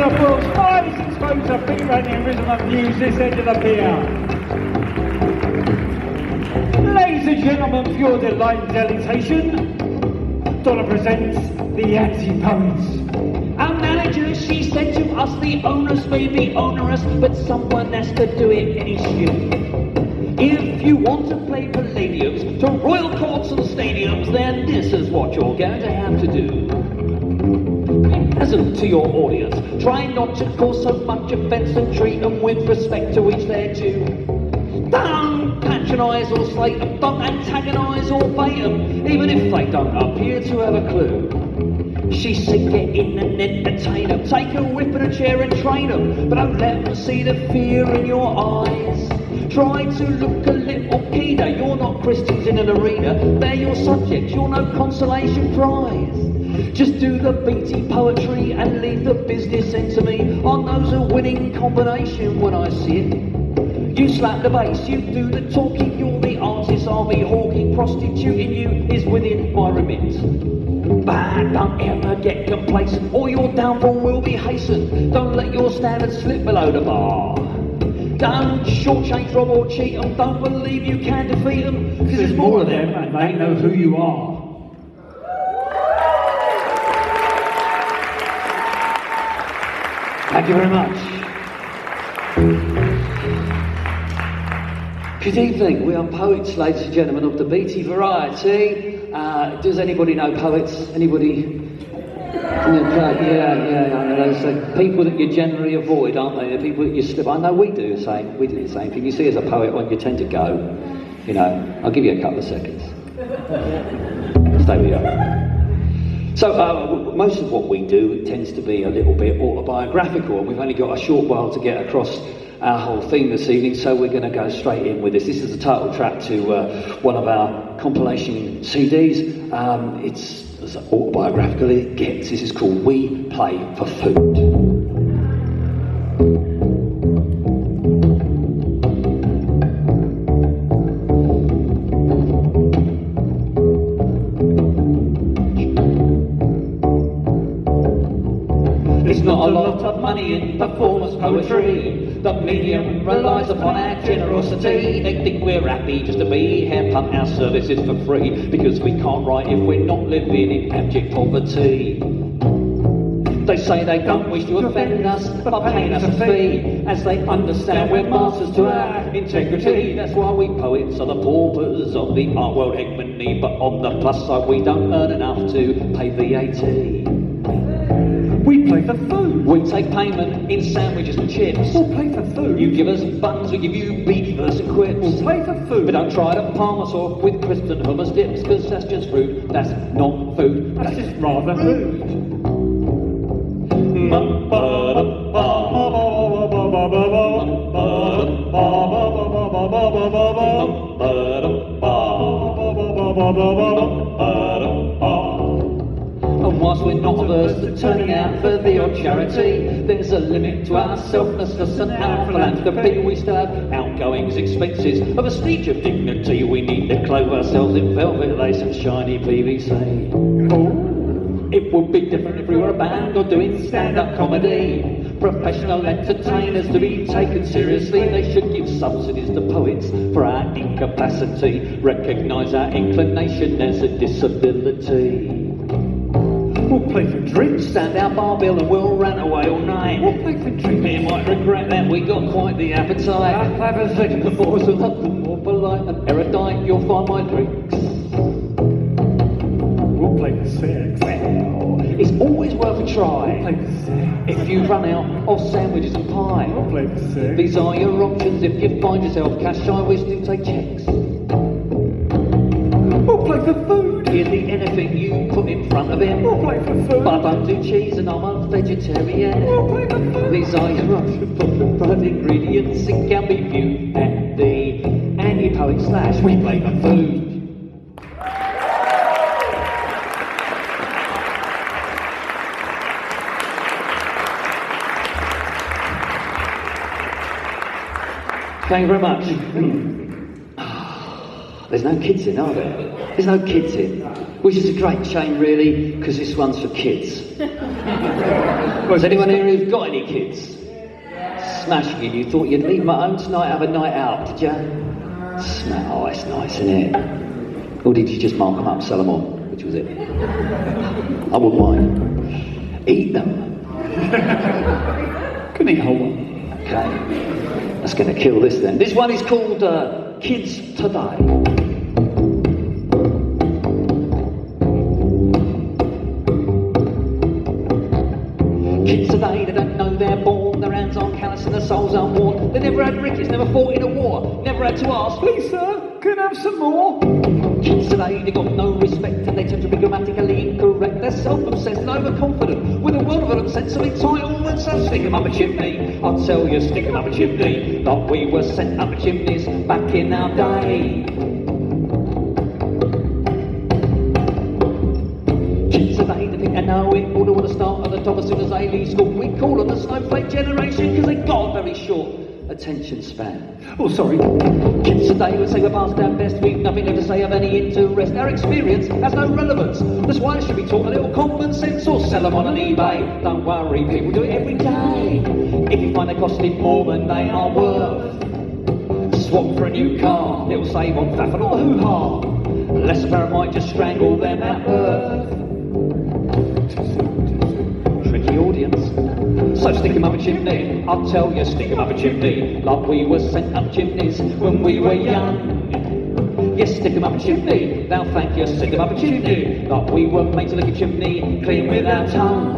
of the world's finest exposure of beat radio and rhythm and news this end of the pier. Ladies and gentlemen, for your delight and delectation, Donna presents the Antipoet. Our manager, she said to us, the onus may be onerous, but someone has to do it any shit. If you want to play palladiums to royal courts and stadiums, then this is what you're going to have to do. Pleasant to your audience, try not to cause so much offence and treat them with respect to each their due. Don't patronise or slate them, don't antagonise or bait them, even if they don't appear to have a clue. She said get in and entertain them, take a whip and a chair and train them, but don't let them see the fear in your eyes. Try to look a little keener, you're not Christians in an arena, they're your subjects, you're no consolation prize. Just do the beaty poetry and leave the business into me. I know's a winning combination when I see it. You slap the bass, you do the talking, you're the artist, I'll be hawking, prostituting you is within my remit. But don't ever get complacent, or your downfall will be hastened. Don't let your standards slip below the bar. Don't shortchange, rob or cheat them, don't believe you can defeat them, because there's more of them and they know who you are. Thank you very much. Good evening, we are poets, ladies and gentlemen, of the beaty variety. Does anybody know poets? Anybody? Yeah, I know those people that you generally avoid, aren't they? The people that you slip. I know we do the same. We do the same thing. You see as a poet, when you tend to go, you know, I'll give you a couple of seconds. Stay with you. So most of what we do tends to be a little bit autobiographical, and we've only got a short while to get across our whole theme this evening, so we're going to go straight in with this. This is the title track to one of our compilation CDs. It's as autobiographical as it gets. This is called We Play for Food. Not a lot of money in performance poetry. The medium relies upon our generosity. They think we're happy just to be here, pump our services for free, because we can't write if we're not living in abject poverty. They say they don't wish to offend us by paying us a fee, as they understand we're masters to our integrity. That's why we poets are the paupers of the art world hegemony, but on the plus side we don't earn enough to pay VAT. We play for food. We take payment in sandwiches and chips. We'll play for food. You give us buns, we give you beef, verse and quips. We'll play for food. But don't try to palm us off with crisps and hummus dips, because that's just rude. That's not food. That's just rather rude. And whilst we're not averse to turning out for the odd charity, there's a limit to our selflessness and our philanthropy. We still have outgoings, expenses, a vestige of dignity. We need to clothe ourselves in velvet lace and shiny PVC. It would be different if we were a band or doing stand-up comedy. Professional entertainers to be taken seriously. They should give subsidies to poets for our incapacity. Recognise our inclination as a disability. We'll play for drinks. Stand our bar bill and we'll rant away all night. We'll play for drinks. You might regret that we got quite the appetite. Have a second. The boys are not the more polite and erudite. You'll find my drinks. We'll play for sex. It's always worth a try. We'll play for sex. If you run out of sandwiches and pie. We'll play for sex. These are your options if you find yourself cash shy. We still take checks. We'll play for food. He'll eat anything you put in front of him. We'll play for food. But I don't do cheese and I'm a vegetarian. We'll play for food. These are your options for the blood ingredients. It can be viewed at the Antipoet / We Play for Food. Thank you very much. There's no kids in, are there? There's no kids in. Which is a great shame, really, because this one's for kids. Has anyone here who's got any kids? Smashing it. You thought you'd leave them at home tonight, have a night out, did you? Oh, it's nice, isn't it? Or did you just mark them up, sell them on? Which was it? I wouldn't mind. Eat them. Can eat whole one. Okay. That's going to kill this then. This one is called Kids Today. Kids today, they don't know they're born. Their hands aren't callous and their souls aren't worn. They never had rickets, never fought in a war. Never had to ask, please sir, can I have some more? Kids today, they got no respect and they tend to be grammatically incorrect. They're self-obsessed and overconfident with a well-developed sense of entitlement. So stick 'em up a chimney, I'll tell you, stick 'em up a chimney. Like we were sent up chimneys back in our day. Kids today, they think they know it. All they want to start at the top as soon as they leave school. We call them the snowflake generation because they got a very short attention span. Oh, sorry. Kids today would say we're past our best. We've nothing left to say of any interest. Our experience has no relevance. That's why it should be taught a little common sense or sell them on an eBay. Don't worry, people do it every day. If you find they're costing more than they are worth, swap for a new car. It'll save on faff and all the hoo-ha. Less apparent might just strangle them at birth. Tricky audience. So stick 'em up a chimney, I'll tell you, stick 'em up a chimney. Like we were sent up chimneys when we were young. Yes, stick 'em up a chimney, they'll thank you, stick 'em up a chimney. Like we were made to lick a chimney, clean with our tongue.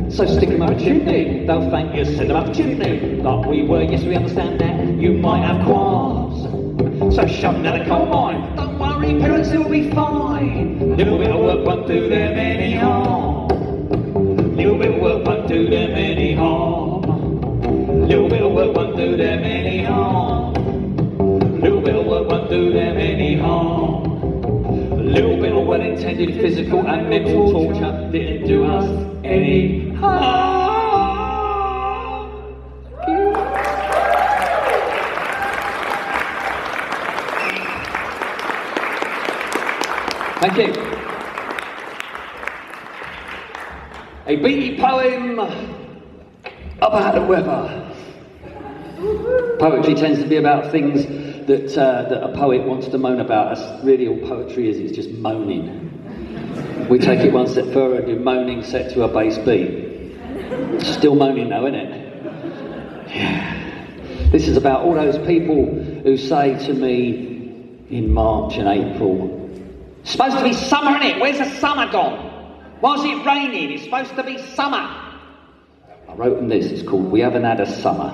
So stick 'em up a chimney, they'll thank you, send 'em up a chimney. Like we were, yes we understand that, you might have qualms. So shove 'em down a coal mine, don't worry parents, it'll be fine. Little bit of work won't do them any harm. Little bit of work won't do them any harm. Little bit of work won't do them any harm. Little bit of work won't do them any harm. A little bit of well-intended physical and mental torture didn't do us any harm. Thank you. A beaty poem about the weather. Poetry tends to be about things that a poet wants to moan about. That's really all poetry is, it's just moaning. We take it one step further and do moaning set to a bass beat. Still moaning though, isn't it? Yeah. This is about all those people who say to me in March and April, "It's supposed to be summer, innit? Where's the summer gone? Why's it raining? It's supposed to be summer." I wrote them this, it's called We Haven't Had a Summer.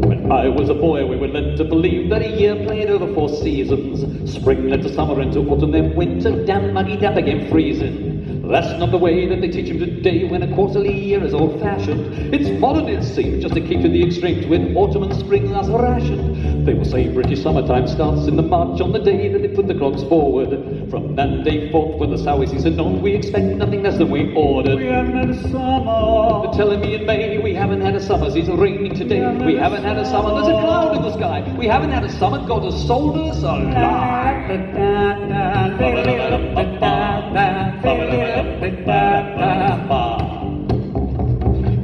When I was a boy, we were led to believe that a year played over 4 seasons. Spring led to summer, into autumn, then winter, damp, muggy, damp again, freezing. That's not the way that they teach him today when a quarterly year is old-fashioned. It's modern, it seems, just to keep to the extremes when autumn and spring are rationed. They will say British summertime starts in the March on the day that they put the clocks forward. From that day forth, when the sour season on, we expect nothing less than we ordered. We haven't had a summer. They're telling me in May we haven't had a summer. It's raining today. We haven't had a summer. There's a cloud in the sky. We haven't had a summer. God has sold us a lie.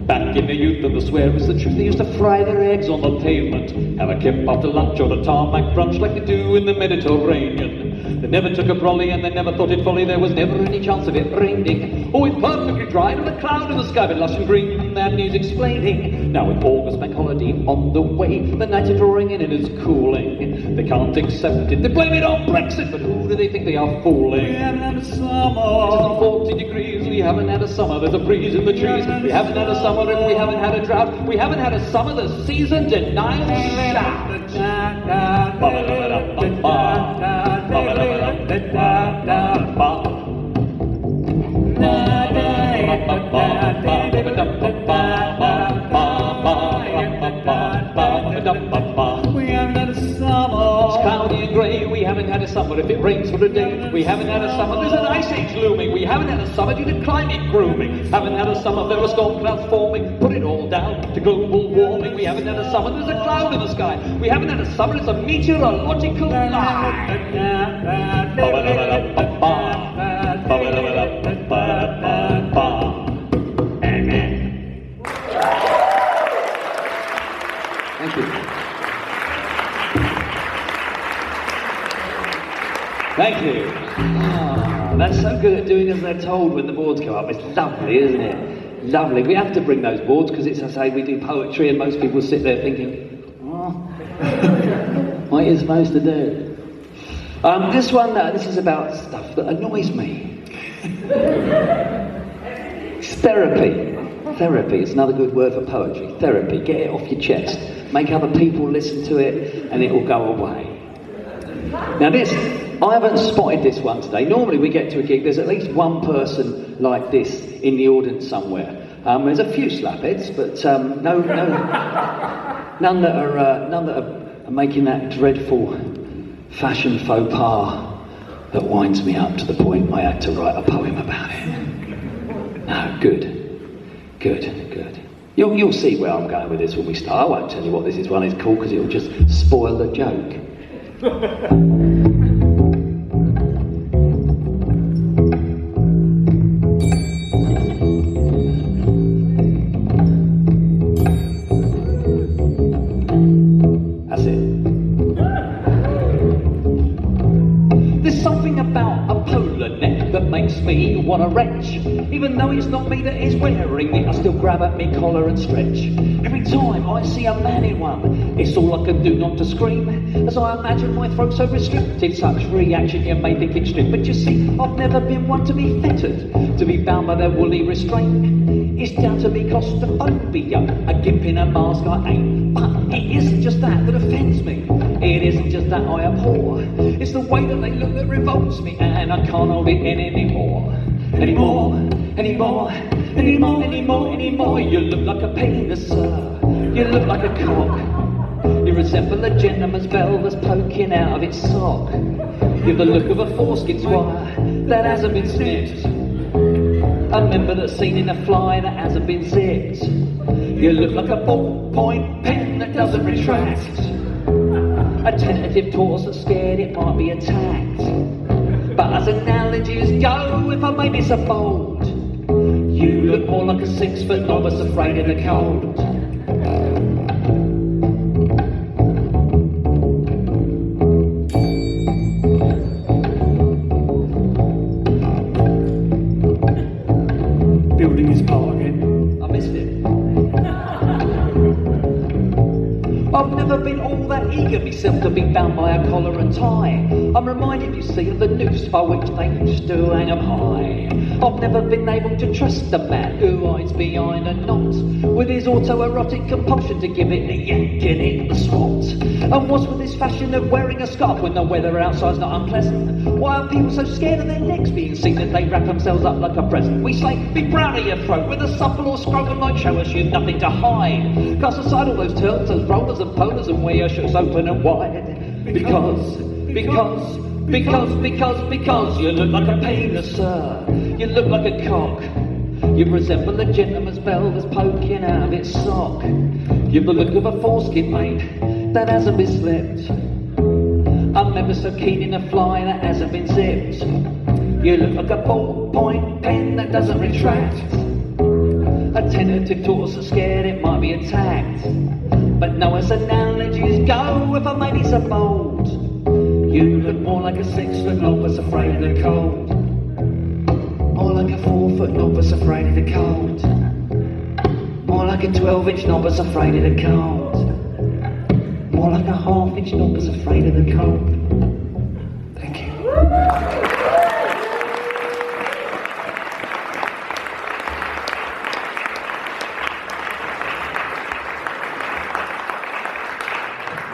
Back in the youth of the swear is the truth. They used to fry their eggs on the pavement, have a kip after lunch or a tarmac brunch like they do in the Mediterranean. They never took a brolly and they never thought it folly. There was never any chance of it raining. Oh, it's perfectly dry with a cloud in the sky, but lush and green, that needs explaining. Now with August bank holiday on the way, the nights are drawing in and it's cooling. They can't accept it, they blame it on Brexit, but who do they think they are fooling? We haven't had a summer. It isn't 40 degrees, we haven't had a summer, there's a breeze in the trees. We haven't had a summer and we haven't had a drought. We haven't had a summer, the season denies shout. We haven't had a summer. It's cloudy and grey, we haven't had a summer if it rains for a day. We haven't had a summer, there's an ice age looming. We haven't had a summer due to climate grooming. Haven't had a summer, there are storm clouds forming. Put it all down to global warming. We haven't had a summer, there's a cloud in the sky. We haven't had a summer, it's a meteorological lie. Thank you. Thank you. Oh, that's so good at doing as they're told when the boards go up. It's lovely, isn't it? Lovely. We have to bring those boards because it's, as I say, we do poetry and most people sit there thinking, oh, what are you supposed to do? This one, this is about stuff that annoys me. It's therapy. Therapy is another good word for poetry. Therapy. Get it off your chest. Make other people listen to it and it will go away. Now this, I haven't spotted this one today. Normally we get to a gig, there's at least one person like this in the audience somewhere. There's a few slapheads, but none that are making that dreadful fashion faux pas that winds me up to the point I had to write a poem about it. No, good. You'll see where I'm going with this when we start. I won't tell you what this one is called because it'll just spoil the joke. That's it. There's something about a polar neck that makes me want to retch. Even though it's not me that is wearing it, I still grab at me collar and stretch. Every time I see a man in one, it's all I can do not to scream. As I imagine my throat so restricted, such reaction you may think it's strict. But you see, I've never been one to be fettered, to be bound by their woolly restraint. It's down to me claustrophobia, a gimp in a mask I ain't. But it isn't just that offends me. It isn't just that I abhor. It's the way that they look that revolts me, and I can't hold it in anymore. Anymore. You look like a penis, sir. You look like a cock. You resemble a gentleman's bell that's poking out of its sock. You've the look of a foreskin wire that hasn't been snipped. A member that's seen in a fly that hasn't been zipped. You look like a ballpoint pen that doesn't retract. A tentative torso that's scared it might be attacked. But as analogies go, if I may be so bold, you look more like a 6-foot novice afraid of the cold. Building his part again. I missed it. I've never been all that eager myself to be bound by a collar and tie. I'm reminded, you see, of the noose by which they used to hang 'em high. I've never been able to trust a man who hides behind a knot with his autoerotic compulsion to give it the yank and it the swat. And what's with this fashion of wearing a scarf when the weather outside's not unpleasant? Why are people so scared of their necks being seen that they wrap themselves up like a present? We say, be proud of your throat with a supple or scrotum like show us you've nothing to hide. Cast aside all those turtles, those rollers and polars and wear your shirts open and wide. Because you look like a penis, sir. You look like a cock. You resemble a gentleman's bell that's poking out of its sock. You've the look of a foreskin, mate, that hasn't been slipped. I'm never so keen in a fly that hasn't been zipped. You look like a ballpoint pen that doesn't retract. A tentative torso scared it might be attacked. But no, as analogies go, if I may be so bold, you look more like a 6-foot novice afraid of the cold. More like a 4-foot novice afraid of the cold. More like a 12-inch novice afraid of the cold. More like a half-inch novice afraid of the cold. Thank you.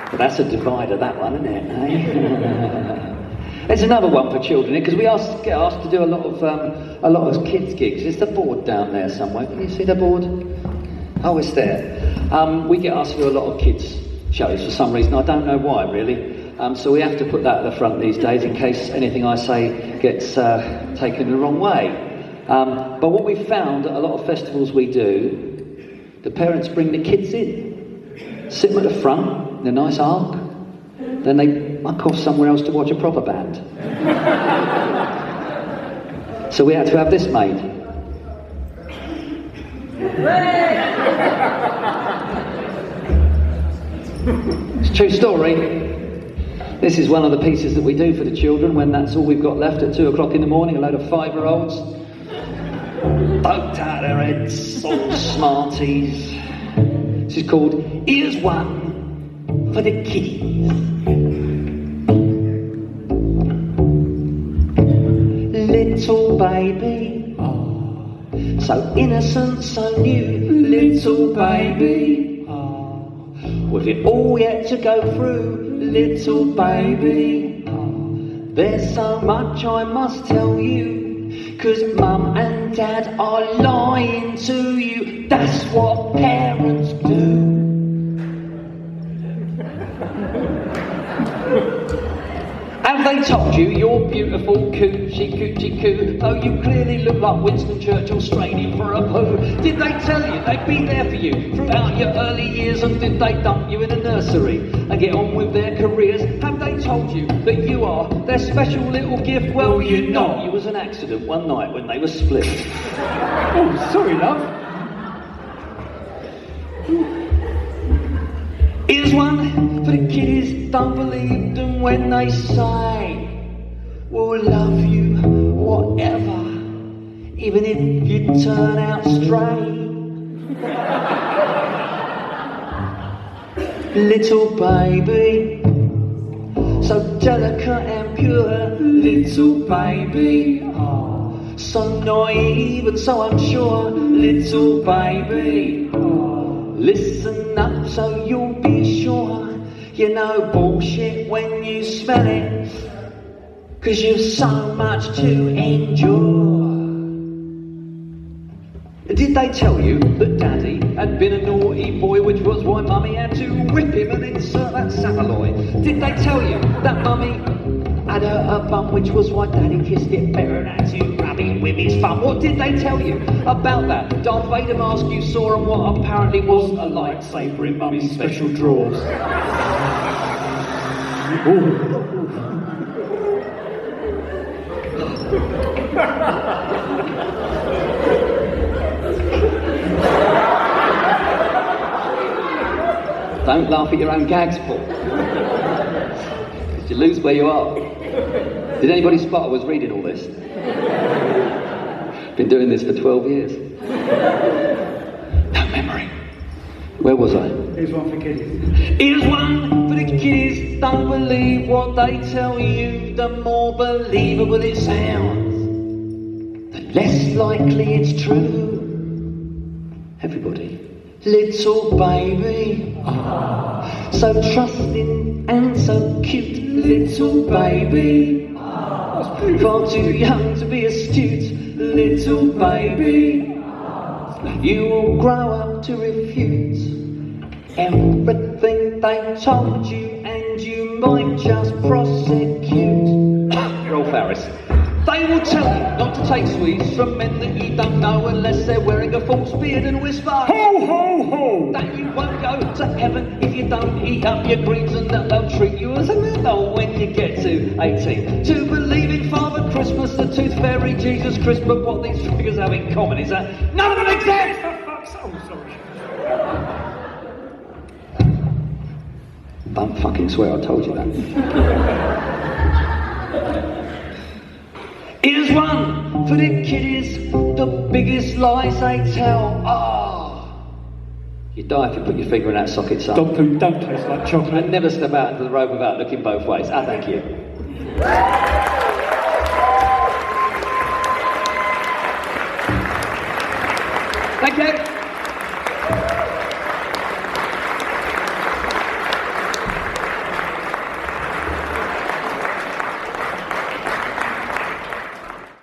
Well, that's a divider, that one, isn't it? Eh? There's another one for children, because we get asked to do a lot of kids' gigs. Is the board down there somewhere? Can you see the board? Oh, it's there. We get asked to do a lot of kids' shows for some reason. I don't know why, really. So we have to put that at the front these days in case anything I say gets taken the wrong way. But what we've found at a lot of festivals we do, the parents bring the kids in, sit them at the front in a nice arc, then they muck off somewhere else to watch a proper band. So we had to have this made. It's a true story. This is one of the pieces that we do for the children when that's all we've got left at 2 o'clock in the morning, a load of 5-year-olds. Poked out their heads, all smarties. This is called Here's One for the Kiddies. Little baby, so innocent, so new, little baby, with it all yet to go through, little baby. There's so much I must tell you, 'cause mum and dad are lying to you. That's what parents do. Have they told you you're beautiful, coochie coochie coo, though you clearly look like Winston Churchill straining for a poo? Did they tell you they'd be there for you throughout your early years, and did they dump you in a nursery and get on with their careers? Have they told you that you are their special little gift? Well, you're not. You was an accident one night when they were split. Oh, sorry, love. Here's one for the kiddies, don't believe them when they say we'll love you, whatever, even if you turn out straight. Little baby, so delicate and pure, little baby, so naive and so unsure, little baby. Listen up so you'll be sure you know bullshit when you smell it, 'cause you've so much to endure. Did they tell you that Daddy had been a naughty boy, which was why Mummy had to whip him and insert that sapaloid? Did they tell you that Mummy had a bum, which was why Daddy kissed it better and had to rub it with his thumb? What did they tell you about that Darth Vader mask you saw and what apparently was a lightsaber in Mummy's special drawers? Don't laugh at your own gags, Paul. You lose where you are. Did anybody spot I was reading all this? Been doing this for 12 years. No memory. Where was I? Here's one for kiddies. Here's one for the kiddies. Don't believe what they tell you. The more believable it sounds, the less likely it's true. Everybody. Little baby, so trusting and so cute, little baby, far too young to be astute, little baby. You will grow up to refute everything they told you, and you might just prosecute. You're all Farris. They will tell you not to take sweets from men that you don't know unless they're wearing a false beard and whisper Ho, ho, ho! that you won't go to heaven if you don't eat up your greens, and that they'll treat you as an adult when you get to 18. To believe in Father Christmas, the Tooth Fairy, Jesus Christ, but what these figures have in common is that none of them exist! Oh, sorry. Don't fucking swear I told you that. Here's one for the kiddies, the biggest lies they tell. You die if you put your finger in that socket, son. Dog food don't taste like chocolate. And never step out into the road without looking both ways. Thank you. Thank you.